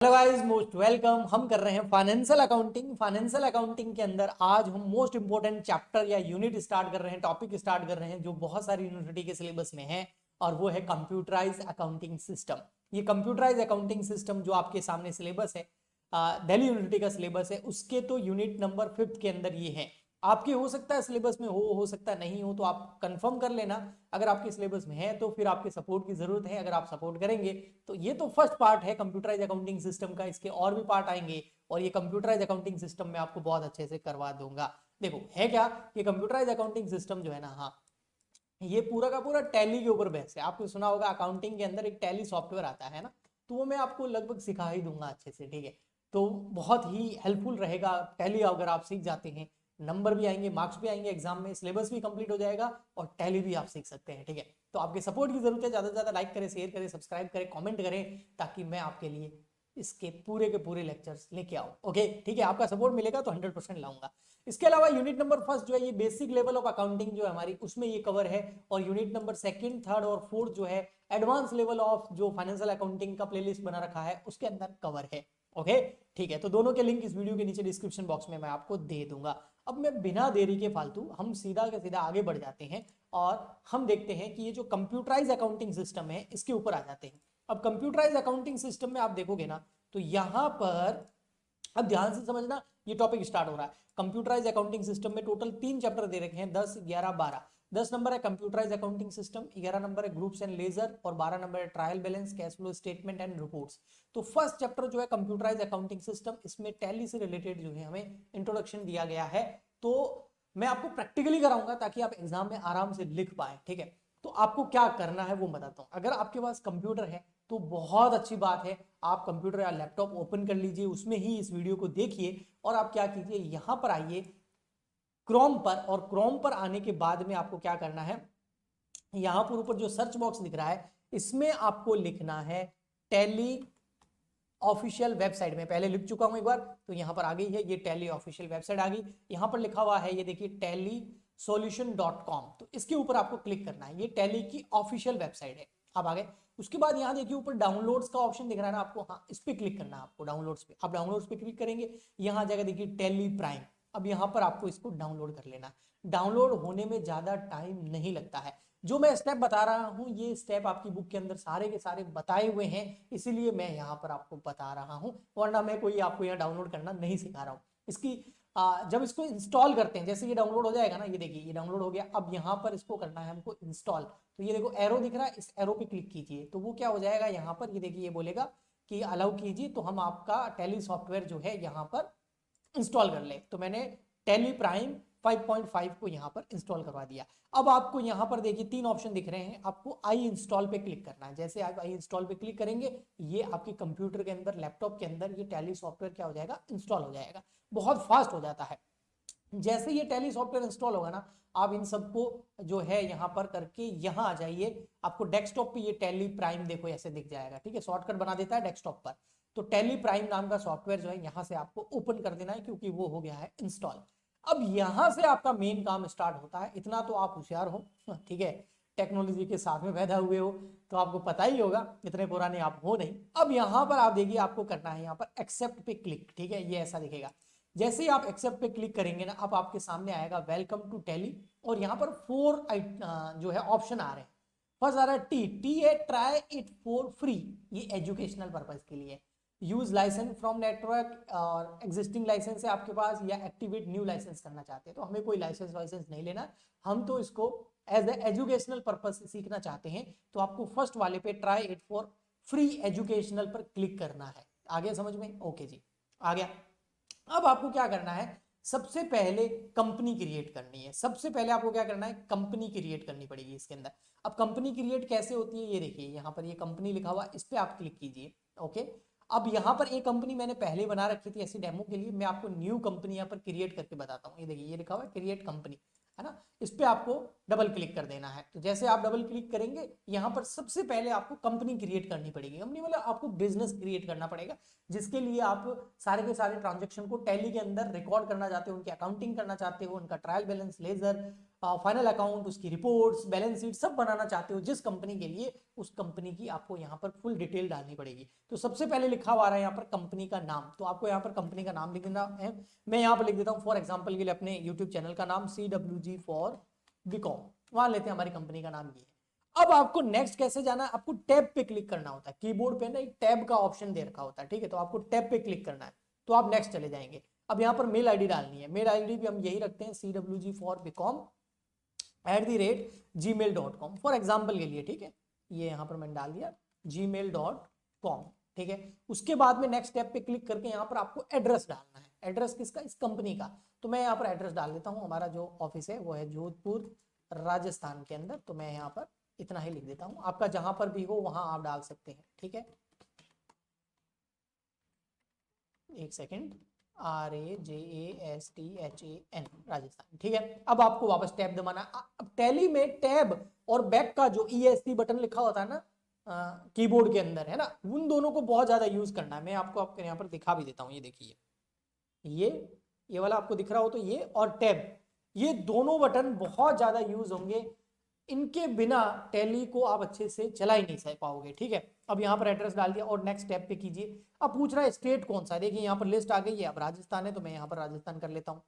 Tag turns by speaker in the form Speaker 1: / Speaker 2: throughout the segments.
Speaker 1: Hello guys, most welcome. हम कर रहे हैं फाइनेंशियल अकाउंटिंग। फाइनेंशियल अकाउंटिंग के अंदर आज हम मोस्ट इंपोर्टेंट चैप्टर या यूनिट स्टार्ट कर रहे हैं, टॉपिक स्टार्ट कर रहे हैं जो बहुत सारी यूनिवर्सिटी के सिलेबस में है, और वो है कंप्यूटराइज अकाउंटिंग सिस्टम। ये कंप्यूटराइज अकाउंटिंग सिस्टम जो आपके सामने सिलेबस है, दिल्ली यूनिवर्सिटी का सिलेबस है, उसके तो यूनिट नंबर 5 के अंदर ये है। आपके हो सकता है सिलेबस में हो सकता है नहीं हो, तो आप कंफर्म कर लेना। अगर आपके सिलेबस में है तो फिर आपके सपोर्ट की जरूरत है। अगर आप सपोर्ट करेंगे तो ये तो फर्स्ट पार्ट है कंप्यूटराइज अकाउंटिंग सिस्टम का, इसके और भी पार्ट आएंगे और ये कंप्यूटराइज अकाउंटिंग सिस्टम में आपको बहुत अच्छे से करवा दूंगा। देखो है क्या, ये कंप्यूटराइज अकाउंटिंग सिस्टम जो है ना, हाँ, ये पूरा का पूरा टैली के ऊपर बेस है। आपको सुना होगा अकाउंटिंग के अंदर एक टैली सॉफ्टवेयर आता है ना, तो वो मैं आपको लगभग सिखा ही दूंगा अच्छे से, ठीक है। तो बहुत ही हेल्पफुल रहेगा टैली। अगर आप सीख जाते हैं, नंबर भी आएंगे, मार्क्स भी आएंगे एग्जाम में, सिलेबस भी कंप्लीट हो जाएगा और टैली भी आप सीख सकते हैं, ठीक है। तो आपके सपोर्ट की जरूरत है, ज्यादा से ज्यादा लाइक करें, शेयर करें, सब्सक्राइब करें, कमेंट करें, ताकि मैं आपके लिए इसके पूरे के पूरे लेक्चर्स लेके आऊं। ओके, ठीक है, आपका सपोर्ट मिलेगा तो 100% लाऊंगा। इसके अलावा यूनिट नंबर फर्स्ट जो है, ये बेसिक लेवल ऑफ अकाउंटिंग जो है हमारी, उसमें ये कवर है। और यूनिट नंबर सेकंड, थर्ड और फोर्थ जो है एडवांस लेवल ऑफ जो फाइनेंशियल अकाउंटिंग का प्लेलिस्ट बना रखा है, उसके अंदर कवर है। ओके, ठीक है, तो दोनों के लिंक इस वीडियो के नीचे डिस्क्रिप्शन बॉक्स में मैं आपको दे दूंगा। अब मैं बिना देरी के फालतू हम सीधा के सीधा आगे बढ़ जाते हैं और हम देखते हैं कि ये जो कंप्यूटराइज अकाउंटिंग सिस्टम है इसके ऊपर आ जाते हैं। अब कंप्यूटराइज अकाउंटिंग सिस्टम में आप देखोगे ना, तो यहां पर अब ध्यान से समझना, ये टॉपिक स्टार्ट हो रहा है। कंप्यूटराइज अकाउंटिंग सिस्टम में टोटल 3 चैप्टर दे रखे हैं, 10, 11, 12। 10 नंबर है कंप्यूटराइज अकाउंटिंग सिस्टम, 11 नंबर है ग्रुप्स एंड लेजर, और 12 नंबर है trial balance, cash flow statement and reports. तो फर्स्ट चैप्टर जो है कंप्यूटराइज अकाउंटिंग सिस्टम, इसमें टैली से रिलेटेड जो है हमें इंट्रोडक्शन दिया गया है। तो मैं आपको प्रैक्टिकली कराऊंगा ताकि आप एग्जाम में आराम से लिख पाए, ठीक है। तो आपको क्या करना है वो बताता हूं। अगर आपके पास कंप्यूटर है तो बहुत अच्छी बात है, आप कंप्यूटर या लैपटॉप ओपन कर लीजिए, उसमें ही इस वीडियो को देखिए और आप क्या कीजिए, यहां पर आइए क्रोम पर, और क्रोम पर आने के बाद में आपको क्या करना है, यहां पर ऊपर जो सर्च बॉक्स दिख रहा है इसमें आपको लिखना है टैली ऑफिशियल वेबसाइट। में पहले लिख चुका हूं एक बार, तो यहां पर आ गई है, ये टैली ऑफिशियल वेबसाइट आ गई। यहां पर लिखा हुआ है, ये देखिए टैली solution.com, तो इसके ऊपर आपको क्लिक करना है। ये टैली की ऑफिशियल वेबसाइट है। आप आ गए, उसके बाद यहां देखिए ऊपर डाउनलोड्स का ऑप्शन दिख रहा है ना आपको, हाँ, इस पे क्लिक करना है आपको, डाउनलोड्स पे। आप डाउनलोड्स पे क्लिक करेंगे, यहां आ जाएगा देखिए टैली प्राइम। अब यहां पर आपको इसको डाउनलोड कर लेना। डाउनलोड होने में ज्यादा टाइम नहीं लगता है। जो मैं स्टेप बता रहा हूं, ये स्टेप आपकी बुक के अंदर सारे के सारे बताए हुए हैं, इसीलिए मैं यहाँ पर आपको बता रहा हूं, वरना मैं कोई आपको यहाँ डाउनलोड करना नहीं सिखा रहा हूँ। इसकी जब इसको इंस्टॉल करते हैं, जैसे ये डाउनलोड हो जाएगा ना, ये देखिए ये डाउनलोड हो गया। अब यहाँ पर इसको करना है हमको इंस्टॉल। तो ये देखो एरो दिख रहा है, इस एरो पे क्लिक कीजिए, तो वो क्या हो जाएगा, यहाँ पर ये देखिए ये बोलेगा कि अलाउ कीजिए, तो हम आपका टैली सॉफ्टवेयर जो है यहाँ पर इंस्टॉल कर ले। तो मैंने टैली प्राइम 5.5 को यहाँ पर इंस्टॉल करवा दिया। अब आपको यहाँ पर देखिए 3 ऑप्शन दिख रहे हैं, आपको आई इंस्टॉल पे क्लिक करना है। जैसे आप आई इंस्टॉल पे क्लिक करेंगे, ये आपके कंप्यूटर के अंदर, लैपटॉप के अंदर ये टैली सॉफ्टवेयर क्या हो जाएगा, इंस्टॉल हो जाएगा। बहुत फास्ट हो जाता है। जैसे ये टैली सॉफ्टवेयर इंस्टॉल होगा ना, आप इन सबको जो है यहाँ पर करके यहाँ आ जाइए। आपको डेस्कटॉप पे ये टैली प्राइम देखो ऐसे दिख जाएगा, ठीक है, शॉर्टकट बना देता है डेस्कटॉप पर। तो टैली प्राइम नाम का सॉफ्टवेयर जो है यहाँ से आपको ओपन कर देना है, क्योंकि वो हो गया है इंस्टॉल। अब यहां से आपका मेन काम स्टार्ट होता है। इतना तो आप होशियार हो, ठीक है, टेक्नोलॉजी के साथ में पैदा हुए हो, तो आपको पता ही होगा, इतने पुराने आप हो नहीं। अब यहां पर आप देखिए, आपको करना है यहाँ पर एक्सेप्ट पे क्लिक, ठीक है, ये ऐसा दिखेगा। जैसे ही आप एक्सेप्ट पे क्लिक करेंगे ना, अब आपके सामने आएगा वेलकम टू टैली, और यहाँ पर 4 जो है ऑप्शन आ रहे हैं। फर्स्ट आ रहा है टी टी है ट्राई इट फॉर फ्री, ये एजुकेशनल पर्पज के लिए। यूज लाइसेंस फ्रॉम नेटवर्क, और एग्जिस्टिंग लाइसेंस है आपके पास, या एक्टिवेट न्यू लाइसेंस करना चाहते हैं, तो हमें कोई लाइसेंस वाइसेंस नहीं लेना, हम तो इसको एज ए एजुकेशनल पर्पज से सीखना चाहते हैं। तो आपको फर्स्ट वाले पे try it for free educational पर क्लिक करना है। आगे समझ में, ओके जी, आ गया। अब आपको क्या करना है, सबसे पहले कंपनी क्रिएट करनी है। सबसे पहले आपको क्या करना है, कंपनी क्रिएट करनी पड़ेगी इसके अंदर। अब कंपनी क्रिएट कैसे होती है, ये देखिए यहाँ पर ये कंपनी लिखा हुआ, इस पे आप क्लिक कीजिए। ओके, अब यहाँ पर एक कंपनी मैंने पहले बना रखी थी ऐसी डेमो के लिए, मैं आपको न्यू कंपनी यहाँ पर क्रिएट करके बताता हूँ। ये देखिए ये लिखा हुआ है क्रिएट कंपनी, है ना, इस पे आपको डबल क्लिक कर देना है। तो जैसे आप डबल क्लिक करेंगे, यहाँ पर सबसे पहले आपको कंपनी क्रिएट करनी पड़ेगी। कंपनी मतलब आपको बिजनेस क्रिएट करना पड़ेगा, जिसके लिए आप सारे के सारे ट्रांजेक्शन को टैली के अंदर रिकॉर्ड करना चाहते हो, उनकी अकाउंटिंग करना चाहते हो, उनका trial balance, ledger, final account, उसकी रिपोर्ट्स, बैलेंस शीट सब बनाना चाहते हो जिस कंपनी के लिए, उस कंपनी की आपको यहाँ पर फुल डिटेल डालनी पड़ेगी। तो सबसे पहले लिखा हुआ आ रहा है यहाँ पर कंपनी का नाम, तो आपको यहाँ पर कंपनी का नाम लिख देना है। मैं यहाँ पर लिख देता हूँ फॉर एग्जाम्पल के लिए अपने यूट्यूब चैनल का नाम CWG फॉर बीकॉम, वहां लेते हैं हमारी कंपनी का नाम ये है। अब आपको नेक्स्ट कैसे जाना है, आपको टैब पे क्लिक करना होता है, कीबोर्ड पे ना एक टैब का ऑप्शन दे रखा होता है, ठीक है, तो आपको टैब पे क्लिक करना है, तो आप नेक्स्ट चले जाएंगे। अब यहाँ पर मेल आईडी डालनी है, मेल आईडी भी हम यही रखते हैं CWG for BCom @gmail.com for example के लिए, ठीक है, ये यहाँ पर मैंने डाल दिया gmail.com, ठीक है। उसके बाद में नेक्स्ट स्टेप पे क्लिक करके यहाँ पर आपको एड्रेस डालना है, एड्रेस किसका, इस कंपनी का। तो मैं यहाँ पर एड्रेस डाल देता हूँ, हमारा जो ऑफिस है वो है जोधपुर राजस्थान के अंदर, तो मैं यहाँ पर इतना ही लिख देता हूँ, आपका जहां पर भी हो वहां आप डाल सकते हैं, ठीक है। एक सेकेंड, RAJASTHAN राजस्थान, ठीक है। अब आपको वापस टैब दबाना। अब टैली में टैब और बैक का जो ESC बटन लिखा होता है ना कीबोर्ड के अंदर, है ना, उन दोनों को बहुत ज्यादा यूज करना है। मैं आपको यहाँ पर दिखा भी देता हूँ, ये देखिए, ये वाला आपको दिख रहा हो तो ये, और टैब, ये दोनों बटन बहुत ज्यादा यूज होंगे, इनके बिना टैली को आप अच्छे से चला ही नहीं पाओगे, ठीक है। अब यहाँ पर एड्रेस डाल दिया और नेक्स्ट स्टेप पे कीजिए। अब पूछ रहा है स्टेट कौन सा है, देखिए यहाँ पर लिस्ट आ गई है, अब राजस्थान है तो मैं यहाँ पर राजस्थान कर लेता हूँ।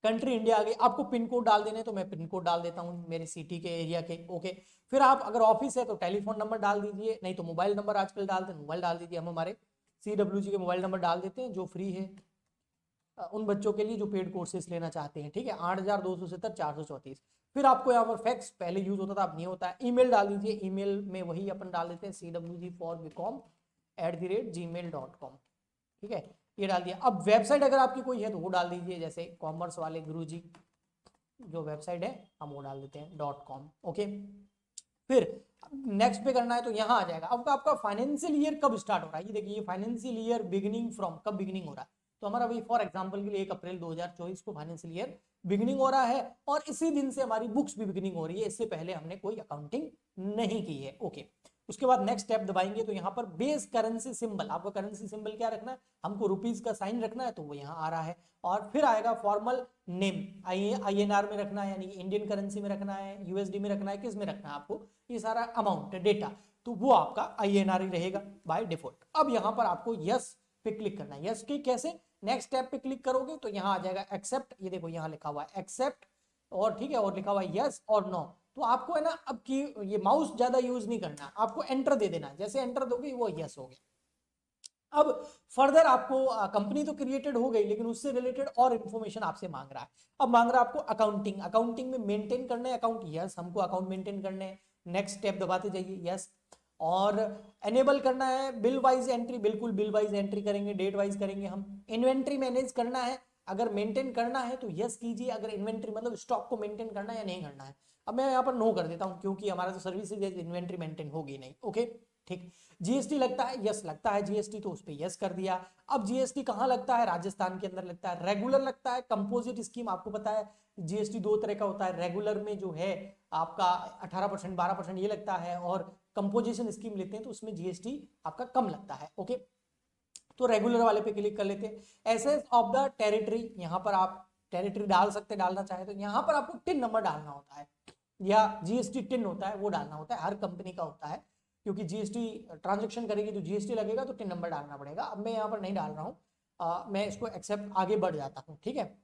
Speaker 1: कंट्री इंडिया आ गई, आपको पिन कोड डाल देने तो मैं पिन कोड डाल देता हूँ मेरे सिटी के एरिया के, ओके। फिर आप अगर ऑफिस है तो टेलीफोन नंबर डाल दीजिए, नहीं तो मोबाइल नंबर आजकल डालते हैं, मोबाइल डाल दीजिए। हम हमारे CWG के मोबाइल नंबर डाल देते हैं जो फ्री है उन बच्चों के लिए जो पेड कोर्सेज लेना चाहते हैं, ठीक है, 8270 434। फिर आपको यहाँ पर फैक्स पहले यूज होता था, अब नहीं होता है। ईमेल डाल दीजिए, ईमेल में वही अपन डाल देते हैं CWG फॉर बीकॉम @gmail.com, ठीक है, ये डाल दिया। अब वेबसाइट अगर आपकी कोई है तो वो डाल दीजिए, जैसे कॉमर्स वाले गुरुजी जो वेबसाइट है हम वो डाल देते हैं .com, ओके। फिर नेक्स्ट पे करना है तो यहाँ आ जाएगा। अब आपका फाइनेंशियल ईयर कब स्टार्ट हो रहा है, ये देखिए, फाइनेंशियल ईयर बिगिनिंग फ्रॉम, कब बिगिनिंग हो रहा है, तो हमारा भाई फॉर एग्जांपल के लिए 1 अप्रैल 2024 को फाइनेंशियल ईयर बिगिनिंग हो रहा है, और इसी दिन से हमारी बुक्स भी बिगिनिंग हो रही है, इससे पहले हमने कोई अकाउंटिंग नहीं की है, ओके। उसके बाद नेक्स्ट स्टेप दबाएंगे तो यहाँ पर बेस करेंसी सिंबल, आपको करेंसी सिंबल क्या रखना है, हमको रुपीज का साइन रखना है, तो वो यहाँ आ रहा है। और फिर आएगा फॉर्मल नेम, INR में रखना है, यानी कि इंडियन करेंसी में रखना है, USD में रखना है, किस में रखना है आपको, ये सारा अमाउंट डेटा, तो वो आपका INR ही रहेगा बाय डिफॉल्ट। अब यहाँ पर आपको यस पे क्लिक करना है, यस के कैसे, नेक्स्ट स्टेप पे क्लिक करोगे तो यहाँ आ जाएगा एक्सेप्ट, ये देखो यहाँ लिखा हुआ है एक्सेप्ट, और ठीक है, और लिखा हुआ है यस और नो। तो आपको है ना, अब की ये माउस ज्यादा यूज नहीं करना, आपको एंटर दे देना, जैसे एंटर दोगे वो यस हो गया। अब फर्दर आपको कंपनी तो क्रिएटेड हो गई, लेकिन उससे रिलेटेड और इन्फॉर्मेशन आपसे मांग रहा है। अब मांग रहा है आपको अकाउंटिंग, अकाउंटिंग में मेंटेन करना है अकाउंट, यस, हमको अकाउंट मेंटेन करने हैं, नेक्स्ट स्टेप दबाते जाइए, यस। और एनेबल करना है बिल वाइज एंट्री, बिल्कुल बिल वाइज एंट्री करेंगे, डेट वाइज करेंगे हम। इन्वेंट्री मैनेज करना है, अगर मेंटेन करना है तो यस कीजिए, अगर इन्वेंट्री मतलब स्टॉक को मेंटेन करना है या नहीं करना है। अब मैं यहाँ पर नो कर देता हूँ, क्योंकि हमारा तो सर्विसेज इन्वेंट्री मेंटेन होगी नहीं, ओके, ठीक। GST लगता है, यस लगता है GST, तो उस पर यस कर दिया। अब GST कहाँ लगता है, राजस्थान के अंदर लगता है, रेगुलर लगता है, कंपोजिट स्कीम, आपको पता है GST 2 तरह का होता है, रेगुलर में जो है आपका 18% 12% ये लगता है, और कंपोजिशन स्कीम लेते हैं तो उसमें GST आपका कम लगता है, ओके। तो रेगुलर वाले पे क्लिक कर लेते हैं। एसेस ऑफ द टेरिटरी, यहाँ पर आप टेरिटरी डाल सकते, डालना चाहे तो यहाँ पर आपको टिन नंबर डालना होता है, या GST टिन होता है वो डालना होता है, हर कंपनी का होता है, क्योंकि GST ट्रांजेक्शन करेगी तो GST लगेगा, तो टिन नंबर डालना पड़ेगा। अब मैं यहाँ पर नहीं डाल रहा हूँ, मैं इसको एक्सेप्ट आगे बढ़ जाता हूँ, ठीक है।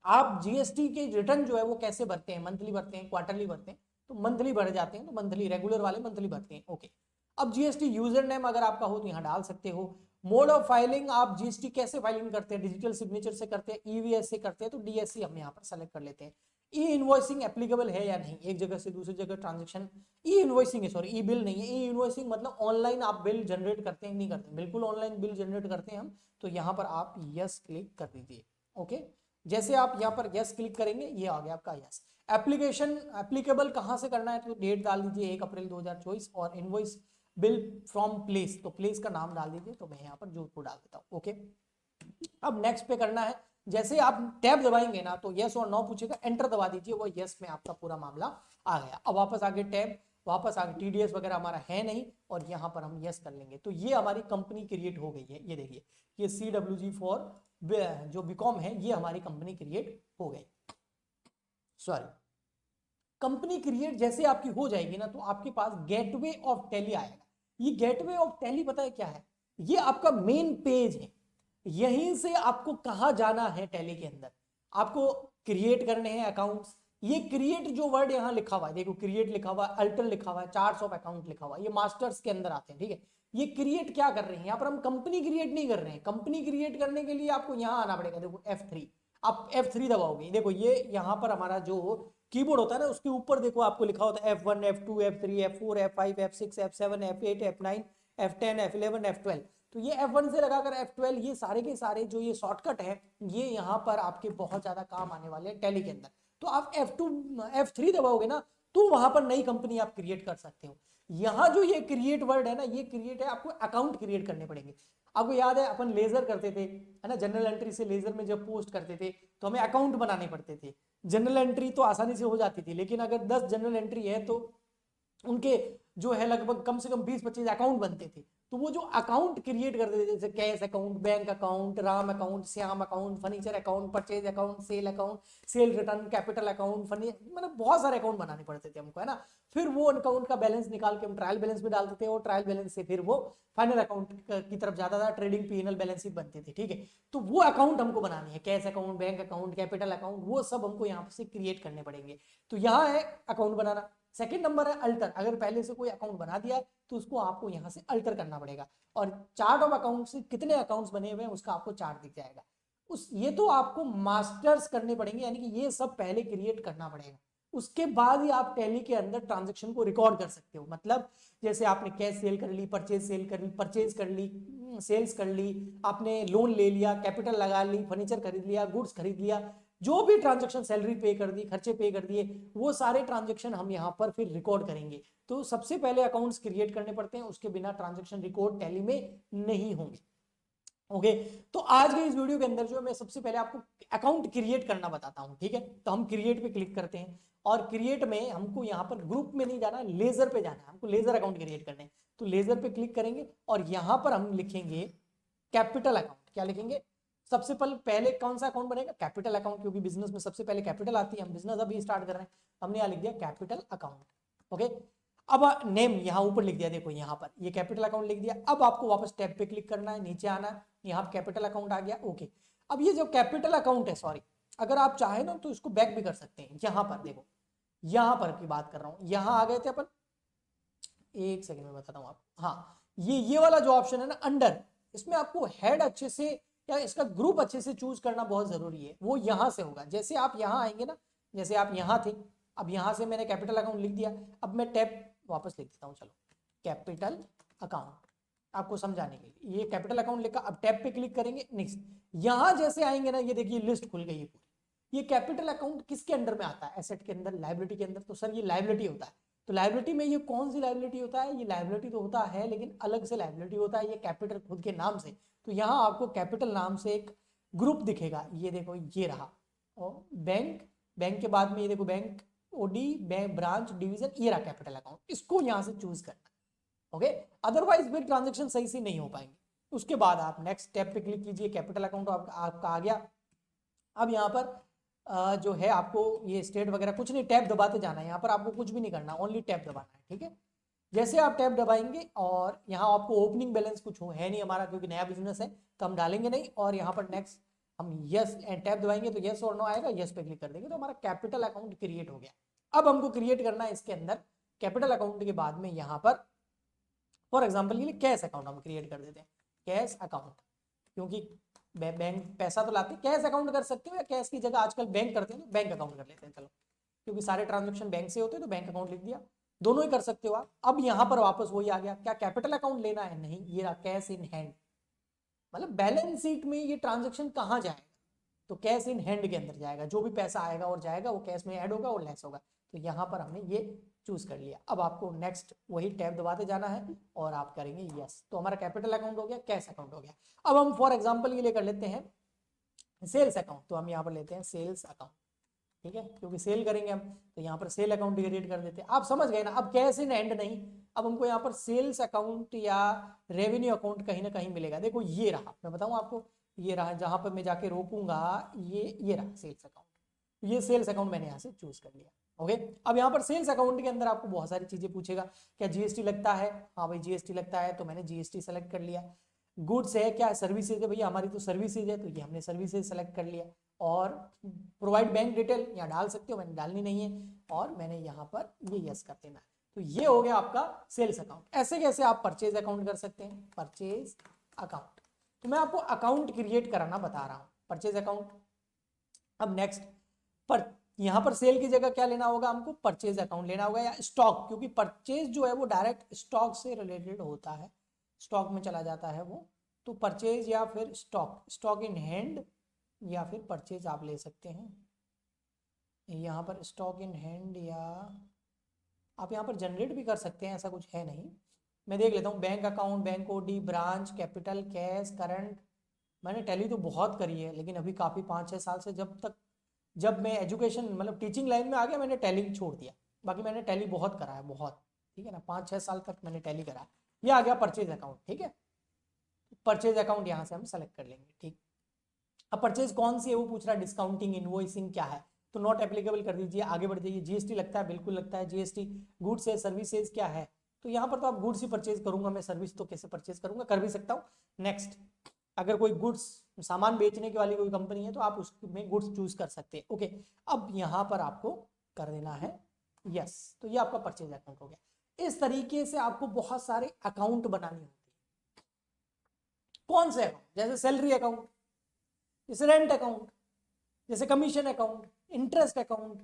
Speaker 1: आप GST के रिटर्न जो है वो कैसे भरते हैं, मंथली भरते हैं, क्वार्टरली भरते हैं, तो मंथली भर जाते हैं, तो मंथली, रेगुलर वाले मंथली भरते हैं, ओके। अब GST यूजर नेम अगर आपका हो तो यहाँ डाल सकते हो। मोड ऑफ फाइलिंग, आप GST कैसे फाइलिंग करते हैं, डिजिटल सिग्नेचर से करते हैं, EVS से करते हैं, तो DSC हम यहाँ पर सेलेक्ट कर लेते हैं। ई इनवॉइसिंग एप्लीकेबल है या नहीं, एक जगह से दूसरी जगह ट्रांजेक्शन, ई इनवॉइसिंग है, सॉरी ई बिल नहीं है, ई इनवॉइसिंग मतलब ऑनलाइन आप बिल जनरेट करते हैं, नहीं करते, बिल्कुल ऑनलाइन बिल जनरेट करते हैं हम, तो यहाँ पर आप यस क्लिक कर दीजिए, ओके। जैसे आप यहाँ पर यस क्लिक करेंगे ये आ गया आपका यस। एप्लीकेशन एप्लीकेबल कहाँ से करना है, तो डेट डाल दीजिए 1 अप्रैल 2024, और इनवॉइस बिल फ्रॉम प्लेस, तो प्लेस का नाम डाल दीजिए, तो मैं यहाँ पर जोधपुर डाल देता हूँ, ओके। अब नेक्स्ट पे करना है, जैसे आप टैब दबाएंगे ना तो यस और नो पूछेगा, एंटर दबा दीजिए, वो यस में आपका पूरा मामला आ गया। अब वापस आगे टैब, वापस आगे TDS वगैरह हमारा है नहीं, और यहाँ पर हम यस कर लेंगे, तो ये हमारी कंपनी क्रिएट हो गई है, ये देखिए, ये CWG फॉर जो बीकॉम है, ये हमारी कंपनी क्रिएट हो गई। सॉरी, कंपनी क्रिएट जैसे आपकी हो जाएगी ना, तो आपके पास गेटवे ऑफ टैली आएगा। ये गेटवे ऑफ टैली पता है क्या है? ये आपका मेन पेज है, यहीं से आपको कहाँ जाना है टैली के अंदर, आपको क्रिएट करने हैं अकाउंट्स। ये क्रिएट जो वर्ड यहाँ लिखा हुआ है, देखो क्रिएट लिखा हुआ है, अल्टर लिखा हुआ है, चार्ट्स ऑफ अकाउंट लिखा हुआ है, ये मास्टर्स के अंदर आते हैं, ठीक है। ये क्रिएट क्या कर रहे हैं, यहाँ पर हम कंपनी क्रिएट नहीं कर रहे हैं। कंपनी क्रिएट करने के लिए आपको यहाँ आना पड़ेगा, देखो F3, आप F3 दबाओगे, देखो ये यहाँ पर हमारा जो कीबोर्ड होता है ना, उसके ऊपर देखो आपको लिखा होता है F1 F2 F3 F4 F5 F6 F7 F8 F9 F10 F11 F12। तो ये F1 से लगाकर F12, ये सारे के सारे जो ये शॉर्टकट है, ये यहाँ पर आपके बहुत ज्यादा काम आने वाले हैं टैली के अंदर। तो आप F2 F3 दबाओगे ना, तो वहां पर नई कंपनी आप क्रिएट कर सकते हो। यहाँ जो ये क्रिएट वर्ड है ना, ये क्रिएट है, आपको अकाउंट क्रिएट करने पड़ेंगे। आपको याद है अपन लेजर करते थे, है ना, जनरल एंट्री से लेजर में जब पोस्ट करते थे तो हमें अकाउंट बनाने पड़ते थे। जनरल एंट्री तो आसानी से हो जाती थी, लेकिन अगर 10 जनरल एंट्री है तो उनके जो है लगभग कम से कम 20-25 अकाउंट बनते थे। तो वो जो अकाउंट क्रिएट करते थे, जैसे cash account, bank account, Ram account, Shyam account, furniture account, purchase account, sale account, cell return, capital account, मतलब बहुत सारे अकाउंट बनाने पड़ते थे हमको, है ना। फिर वो अकाउंट का बैलेंस निकाल के हम ट्रायल बैलेंस में डालते थे, और ट्रायल बैलेंस से फिर वो फाइनल अकाउंट की तरफ जाता था, ट्रेडिंग पीएनएल बैलेंस शीट बनती थी, ठीक है। तो वो अकाउंट हमको बनानी है, cash account, bank account, capital account, वो सब हमको यहाँ से क्रिएट करने पड़ेंगे। तो यहाँ है अकाउंट बनाना। सेकंड नंबर है अल्टर, अगर पहले से कोई अकाउंट बना दिया है तो उसको आपको यहाँ से अल्टर करना पड़ेगा। और चार्ट ऑफ अकाउंट से कितने अकाउंट्स बने हुए हैं उसका आपको चार्ट दिख जाएगा। ये तो आपको मास्टर्स करने पड़ेंगे, यानी कि ये सब पहले क्रिएट करना पड़ेगा। उसके बाद ही आप टैली के अंदर ट्रांजेक्शन को रिकॉर्ड कर सकते हो। मतलब जैसे आपने कैश सेल कर ली, परचेज सेल कर ली, परचेज कर ली, सेल्स कर ली, आपने लोन ले लिया, कैपिटल लगा ली, फर्नीचर खरीद लिया, गुड्स खरीद लिया, जो भी ट्रांजेक्शन, सैलरी पे कर दी, खर्चे पे कर दिए, वो सारे ट्रांजेक्शन हम यहाँ पर फिर रिकॉर्ड करेंगे। तो सबसे पहले अकाउंट्स क्रिएट करने पड़ते हैं, उसके बिना ट्रांजेक्शन रिकॉर्ड टैली में नहीं होंगे। ओके, तो आज के इस वीडियो के अंदर जो मैं सबसे पहले आपको अकाउंट क्रिएट करना बताता हूं, ठीक है। तो हम क्रिएट पे क्लिक करते हैं, और क्रिएट में हमको यहाँ पर ग्रुप में नहीं जाना, लेजर पे जाना है, हमको लेजर अकाउंट क्रिएट करने हैं। तो लेजर पे क्लिक करेंगे और यहाँ पर हम लिखेंगे कैपिटल अकाउंट। क्या लिखेंगे? सबसे पहले कौन सा अकाउंट बनेगा? कैपिटल अकाउंट, क्योंकि बिजनेस में सबसे पहले कैपिटल आती है, हम बिजनेस अभी स्टार्ट कर रहे हैं, हमने यहाँ लिख दिया कैपिटल अकाउंट। ओके, अब नेम यहाँ ऊपर लिख दिया, देखो यहाँ पर ये कैपिटल अकाउंट लिख दिया। अब आपको वापस टैब पे क्लिक करना है, नीचे आना है, यहाँ कैपिटल अकाउंट आ गया। ओके, अब ये जो कैपिटल अकाउंट है, सॉरी, अगर आप चाहे ना तो इसको बैक भी कर सकते हैं। यहाँ पर देखो, यहाँ पर की बात कर रहा हूँ, यहाँ आ गए थे अपन, एक सेकंड में बताता हूँ आप। हाँ, ये वाला जो ऑप्शन है ना अंडर, इसमें आपको हेड अच्छे से या इसका ग्रुप अच्छे से चूज करना बहुत जरूरी है। वो यहाँ से होगा, जैसे आप यहाँ आएंगे ना, जैसे आप यहाँ थे, अब यहाँ से मैंने कैपिटल अकाउंट लिख दिया। अब मैं टैब वापस लिख देता हूँ, चलो, कैपिटल अकाउंट, आपको समझाने के लिए। ये कैपिटल अकाउंट लिखा, अब टैब पे क्लिक करेंगे, नेक्स्ट। यहाँ जैसे आएंगे ना, ये देखिए लिस्ट खुल गई है पूरी। ये कैपिटल अकाउंट किसके अंडर में आता है? एसेट के अंदर, लायबिलिटी के अंदर। तो सर ये लायबिलिटी होता है। तो लायबिलिटी में ये कौन सी लायबिलिटी होता है? ये लायबिलिटी तो होता है, लेकिन अलग से लायबिलिटी होता है, ये कैपिटल खुद के नाम से। तो यहाँ आपको कैपिटल नाम से एक ग्रुप दिखेगा, ये देखो, ये रहा। और बैंक, बैंक के बाद में ये देखो bank, OD, bank, branch, division, ये रहा कैपिटल अकाउंट। इसको यहाँ से चूज करना, ओके। अदरवाइज फिर ट्रांजेक्शन सही से नहीं हो पाएंगे। उसके बाद आप नेक्स्ट स्टेप पे क्लिक कीजिए, कैपिटल अकाउंट आपका आ गया। अब यहाँ पर जो है आपको ये स्टेट वगैरह कुछ नहीं, टैब दबाते जाना है, यहाँ पर आपको कुछ भी नहीं करना, ओनली टैब दबाना है, ठीक है। जैसे आप टैब दबाएंगे, और यहाँ आपको ओपनिंग बैलेंस कुछ है नहीं हमारा, क्योंकि नया बिजनेस है तो हम डालेंगे नहीं। और यहाँ पर नेक्स्ट हम यस एंड टैब दबाएंगे तो यस और नो आएगा, यस पे क्लिक कर देंगे तो हमारा कैपिटल अकाउंट क्रिएट हो गया। अब हमको क्रिएट करना है इसके अंदर कैपिटल अकाउंट के बाद में यहाँ पर फॉर एग्जाम्पल के लिए कैश अकाउंट हम क्रिएट कर देते हैं, कैश अकाउंट, क्योंकि बैंक पैसा तो लाते हैं, कैश अकाउंट कर सकते हो, या कैश की जगह आजकल बैंक करते हैं तो बैंक अकाउंट कर लेते हैं, चलो, क्योंकि सारे ट्रांजेक्शन बैंक से होते हैं तो बैंक अकाउंट लिख दिया। दोनों ही कर सकते हो आप। अब यहाँ पर वापस वही आ गया, क्या कैपिटल अकाउंट लेना है? नहीं, ये रहा कैश इन हैंड। मतलब बैलेंस शीट में ये ट्रांजेक्शन कहाँ जाएगा? तो कैश इन हैंड के अंदर जाएगा, जो भी पैसा आएगा और जाएगा वो कैश में ऐड होगा और लेस होगा। तो यहाँ पर हमने ये चूज कर लिया। अब आपको नेक्स्ट वही टैब दबाते जाना है और आप करेंगे यस। तो हमारा कैपिटल अकाउंट हो गया, कैश अकाउंट हो गया। अब हम फॉर एग्जांपल ये लेकर लेते हैं सेल्स अकाउंट। तो हम यहाँ पर लेते हैं सेल्स अकाउंट, ठीक है, क्योंकि सेल करेंगे हम, तो यहाँ पर सेल अकाउंट क्रिएट कर देते हैं। आप समझ गए ना, अब कैश इन हैंड नहीं, अब हमको यहाँ पर सेल्स अकाउंट या रेवेन्यू अकाउंट कहीं ना कहीं मिलेगा। देखो ये रहा, मैं बताऊँ आपको, ये रहा, जहां पर मैं जाके रोकूंगा, ये रहा सेल्स अकाउंट। तो ये सेल्स अकाउंट मैंने यहाँ से चूज कर लिया। ओके, अब यहाँ पर सेल्स अकाउंट के अंदर आपको बहुत सारी चीजें पूछेगा, क्या जीएसटी लगता है, हाँ भाई जीएसटी लगता है, तो मैंने जीएसटी सेलेक्ट कर लिया। गुड्स है, क्या सर्विसेज है, भैया हमारी तो सर्विसेज है, तो ये हमने सर्विसेज सेलेक्ट कर लिया। और प्रोवाइड बैंक डिटेल यहाँ डाल सकते हो, मैंने डालनी नहीं है, और मैंने यहाँ पर ये यस कर देना है। तो ये हो गया आपका सेल्स अकाउंट। ऐसे कैसे आप परचेज अकाउंट कर सकते हैं, परचेज अकाउंट। तो मैं आपको अकाउंट क्रिएट कराना बता रहा हूँ, परचेज अकाउंट। अब नेक्स्ट पर यहाँ पर सेल की जगह क्या लेना होगा हमको, परचेज अकाउंट लेना होगा, या स्टॉक, क्योंकि परचेज जो है वो डायरेक्ट स्टॉक से रिलेटेड होता है, स्टॉक में चला जाता है वो। तो परचेज या फिर स्टॉक, स्टॉक इन हैंड या फिर परचेज आप ले सकते हैं। यहाँ पर स्टॉक इन हैंड, या आप यहाँ पर जनरेट भी कर सकते हैं, ऐसा कुछ है नहीं। मैं देख लेता हूँ, bank account, bank OD, branch, capital, cash, current. मैंने टैली तो बहुत करी है, लेकिन अभी काफ़ी 5-6 साल से, जब मैं एजुकेशन मतलब टीचिंग लाइन में आ गया, मैंने टैली छोड़ दिया। बाकी मैंने टैली बहुत करा है, बहुत, ठीक है ना, 5-6 साल तक मैंने टैली करा। ये आ गया परचेज अकाउंट, ठीक है। परचेज अकाउंट यहाँ से हम सेलेक्ट कर लेंगे, ठीक। अब परचेज कौन सी है वो पूछ रहा है, डिस्काउंटिंग, इनवॉइसिंग क्या है, तो नॉट एप्लीकेबल कर दीजिए, आगे बढ़ जाइए। जीएसटी लगता है, बिल्कुल लगता है जीएसटी। गुड्स है, सर्विसेज क्या है, तो यहाँ पर तो आप गुड्स ही परचेज करूंगा मैं, सर्विस तो कैसे परचेज करूंगा, कर भी सकता हूँ। नेक्स्ट, अगर कोई गुड्स सामान बेचने की वाली कोई कंपनी है तो आप उसमें गुड्स चूज कर सकते हैं। ओके, अब यहाँ पर आपको कर देना है यस। तो ये आपका परचेज अकाउंट हो गया। इस तरीके से आपको बहुत सारे अकाउंट बनाने होते हैं। कौन से अकाउंट, जैसे सैलरी अकाउंट, जैसे रेंट अकाउंट, जैसे commission account, interest account,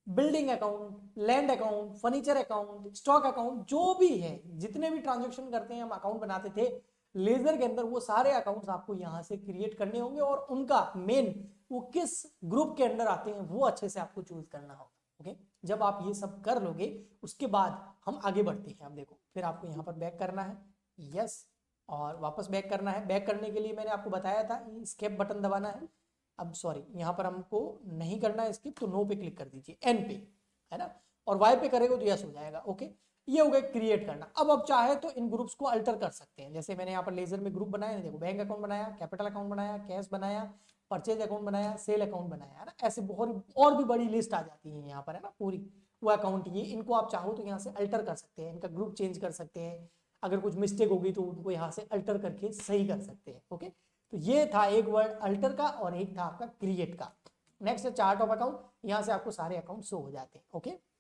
Speaker 1: building account, land account, furniture account, stock account, जो भी है, जितने भी ट्रांजेक्शन करते हैं हम अकाउंट बनाते थे लेजर के अंदर, वो सारे अकाउंट्स आपको यहां से क्रिएट करने होंगे, और उनका मेन वो किस ग्रुप के अंदर आते हैं वो अच्छे से आपको चूज करना होगा। ओके, जब आप ये सब कर लोगे उसके बाद हम आगे बढ़ते हैं। आप देखो, फिर आपको यहाँ पर बैक करना है, यस, और वापस बैक करना है। बैक करने के लिए मैंने आपको बताया था एस्केप बटन दबाना है। अब सॉरी, यहाँ पर हमको नहीं करना है स्किप, तो नो पे क्लिक कर दीजिए, एन पे, है ना, और वाई पे करेगा तो यस हो जाएगा। ओके, ये हो गया क्रिएट करना। अब चाहे तो इन ग्रुप्स को अल्टर कर सकते हैं, जैसे मैंने यहाँ पर लेजर में ग्रुप बनाया, देखो, बैंक अकाउंट बनाया, कैपिटल अकाउंट बनाया, कैश बनाया, परचेज अकाउंट बनाया, सेल अकाउंट बनाया, है ना। ऐसे बहुत और भी बड़ी लिस्ट आ जाती है यहाँ पर, है ना, पूरी वो अकाउंट। ये इनको आप चाहो तो यहाँ से अल्टर कर सकते हैं, इनका ग्रुप चेंज कर सकते हैं, अगर कुछ मिस्टेक होगी तो उनको यहाँ से अल्टर करके सही कर सकते हैं। ओके, तो ये था एक वर्ड अल्टर का, और एक था आपका क्रिएट का। नेक्स्ट है चार्ट ऑफ अकाउंट, यहां से आपको सारे अकाउंट शो हो जाते हैं। ओके,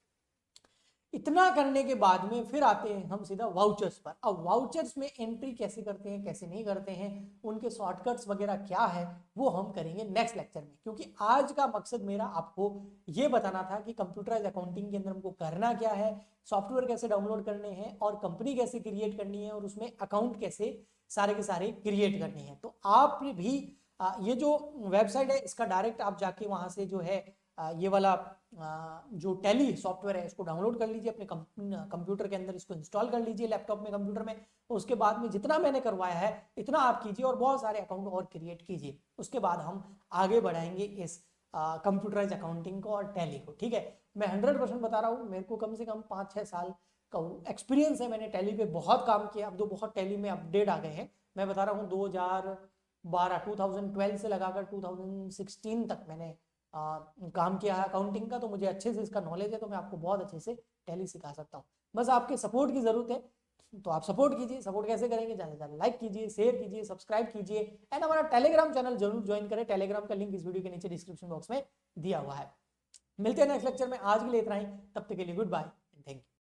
Speaker 1: इतना करने के बाद में फिर आते हैं हम सीधा वाउचर्स पर। अब वाउचर्स में एंट्री कैसे करते हैं, कैसे नहीं करते हैं, उनके शॉर्टकट्स वगैरह क्या है, वो हम करेंगे नेक्स्ट लेक्चर में, क्योंकि आज का मकसद मेरा आपको ये बताना था कि कंप्यूटराइज अकाउंटिंग के अंदर हमको करना क्या है, सॉफ्टवेयर कैसे डाउनलोड करने हैं, और कंपनी कैसे क्रिएट करनी है, और उसमें अकाउंट कैसे सारे के सारे क्रिएट करने हैं। तो आप भी ये जो वेबसाइट है इसका डायरेक्ट आप जाके वहां से जो है ये वाला जो टैली सॉफ्टवेयर है इसको डाउनलोड कर लीजिए अपने कंप्यूटर के अंदर, इसको इंस्टॉल कर लीजिए लैपटॉप में, कंप्यूटर में। उसके बाद में जितना मैंने करवाया है इतना आप कीजिए, और बहुत सारे अकाउंट और क्रिएट कीजिए। उसके बाद हम आगे बढ़ाएंगे इस कंप्यूटराइज अकाउंटिंग को और टैली को, ठीक है। मैं 100% बता रहा हूँ, मेरे को कम से कम 5-6 साल का एक्सपीरियंस है, मैंने टैली पे बहुत काम किया। अब तो बहुत टैली में अपडेट आ गए हैं। मैं बता रहा हूँ 2012 से लगाकर 2016 तक मैंने काम किया है अकाउंटिंग का, तो मुझे अच्छे से इसका नॉलेज है, तो मैं आपको बहुत अच्छे से टैली सिखा सकता हूँ। बस आपके सपोर्ट की जरूरत है, तो आप सपोर्ट कीजिए। सपोर्ट कैसे करेंगे, ज़्यादा से ज़्यादा लाइक कीजिए, शेयर कीजिए, सब्सक्राइब कीजिए, एंड हमारा टेलीग्राम चैनल जरूर ज्वाइन करें। टेलीग्राम का लिंक इस वीडियो के नीचे डिस्क्रिप्शन बॉक्स में दिया हुआ है। मिलते हैं नेक्स्ट लेक्चर में, आज के लिए इतना ही, तब तक के लिए गुड बाय, थैंक यू।